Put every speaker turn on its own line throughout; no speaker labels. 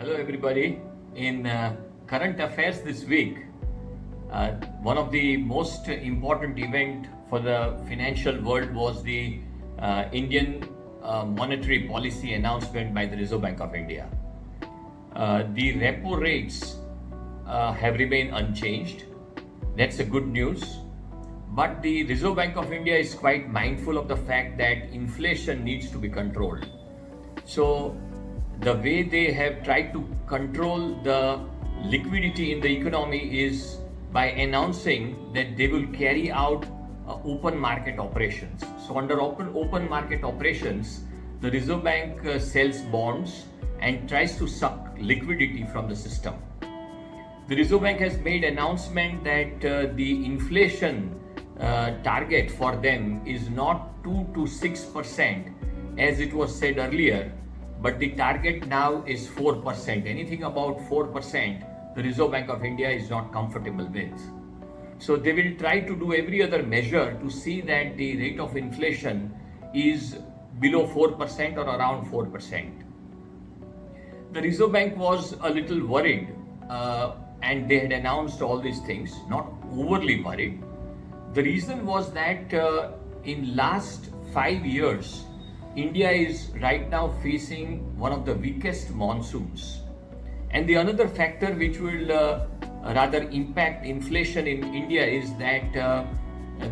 Hello everybody. In current affairs this week, one of the most important event for the financial world was the Indian monetary policy announcement by the Reserve Bank of India. The repo rates have remained unchanged. That's a good news. But the Reserve Bank of India is quite mindful of the fact that inflation needs to be controlled. So the way they have tried to control the liquidity in the economy is by announcing that they will carry out open market operations. So under open market operations, the Reserve Bank sells bonds and tries to suck liquidity from the system. The Reserve Bank has made announcement that the inflation target for them is not 2 to 6% as it was said earlier, but the target now is 4%. Anything about 4%, the Reserve Bank of India is not comfortable with. So they will try to do every other measure to see that the rate of inflation is below 4% or around 4%. The Reserve Bank was a little worried and they had announced all these things, not overly worried. The reason was that in last 5 years, India is right now facing one of the weakest monsoons. And the another factor which will rather impact inflation in India is that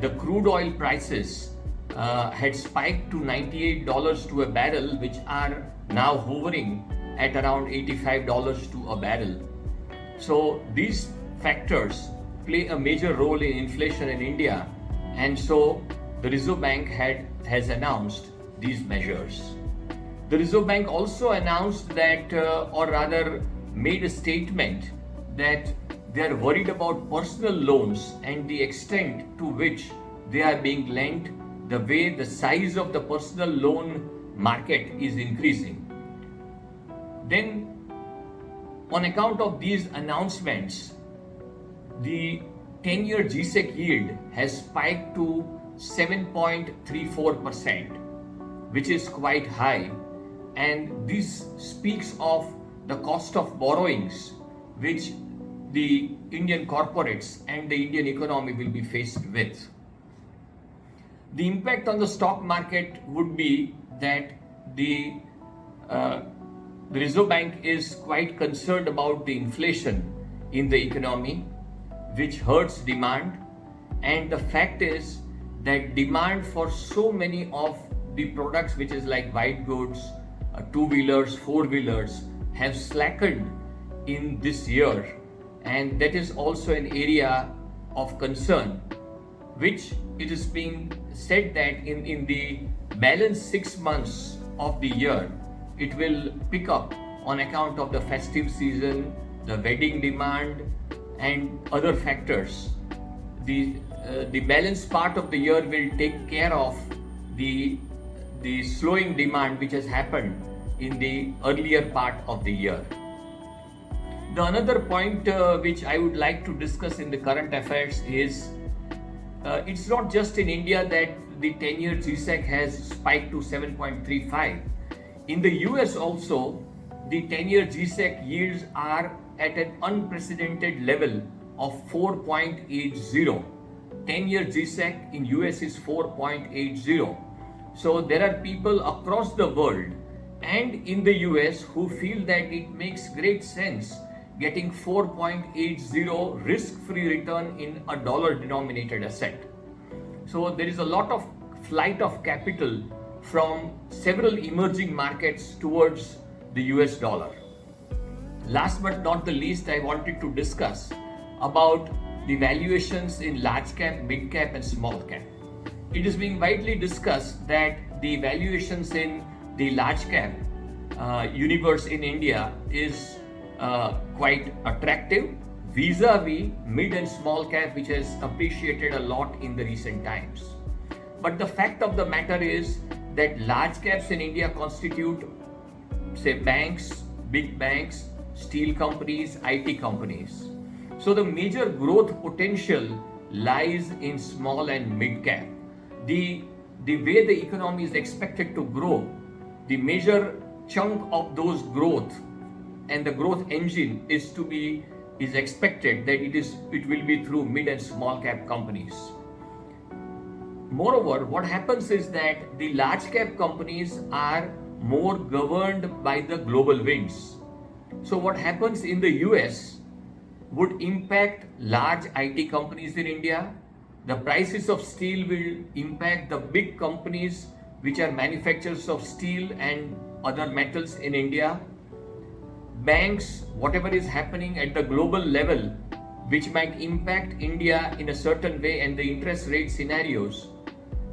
the crude oil prices had spiked to $98 to a barrel, which are now hovering at around $85 to a barrel. So these factors play a major role in inflation in India, and so the Reserve Bank has announced these measures. The Reserve Bank also announced that, or rather made a statement that they are worried about personal loans and the extent to which they are being lent, the way the size of the personal loan market is increasing. Then, on account of these announcements, the 10-year GSEC yield has spiked to 7.34%, which is quite high, and this speaks of the cost of borrowings which the Indian corporates and the Indian economy will be faced with. The impact on the stock market would be that the Reserve Bank is quite concerned about the inflation in the economy, which hurts demand, and the fact is that demand for so many of the products which is like white goods, two-wheelers, four-wheelers have slackened in this year, and that is also an area of concern, which it is being said that in the balance 6 months of the year, it will pick up on account of the festive season, the wedding demand, and other factors. The balance part of the year will take care of the slowing demand which has happened in the earlier part of the year. The another point which I would like to discuss in the current affairs is it's not just in India that the 10-year GSEC has spiked to 7.35. In the US also, the 10-year GSEC yields are at an unprecedented level of 4.80. 10-year GSEC in US is 4.80. So there are people across the world and in the US who feel that it makes great sense getting 4.80 risk-free return in a dollar-denominated asset. So there is a lot of flight of capital from several emerging markets towards the US dollar. Last but not the least, I wanted to discuss about the valuations in large cap, mid cap and small cap. It is being widely discussed that the valuations in the large cap universe in India is quite attractive vis-a-vis mid and small cap, which has appreciated a lot in the recent times. But the fact of the matter is that large caps in India constitute, say, banks, big banks, steel companies, IT companies. So the major growth potential lies in small and mid cap. The way the economy is expected to grow, the major chunk of those growth and the growth engine is expected that it will be through mid and small cap companies. Moreover, what happens is that the large cap companies are more governed by the global winds. So what happens in the US would impact large IT companies in India. The prices of steel will impact the big companies which are manufacturers of steel and other metals in India. Banks, whatever is happening at the global level, which might impact India in a certain way, and the interest rate scenarios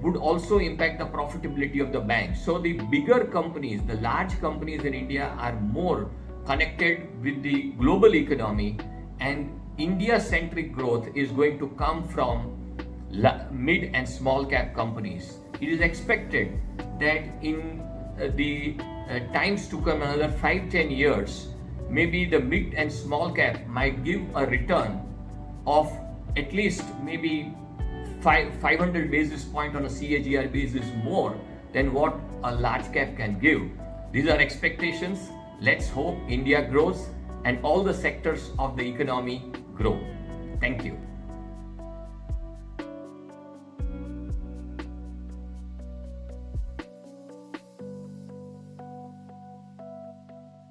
would also impact the profitability of the bank. So the bigger companies, the large companies in India are more connected with the global economy, and India-centric growth is going to come from mid and small cap companies. It is expected that in the times to come, another 5-10 years, maybe the mid and small cap might give a return of at least maybe 500 basis point on a CAGR basis more than what a large cap can give. These are expectations. Let's hope India grows and all the sectors of the economy grow. Thank you.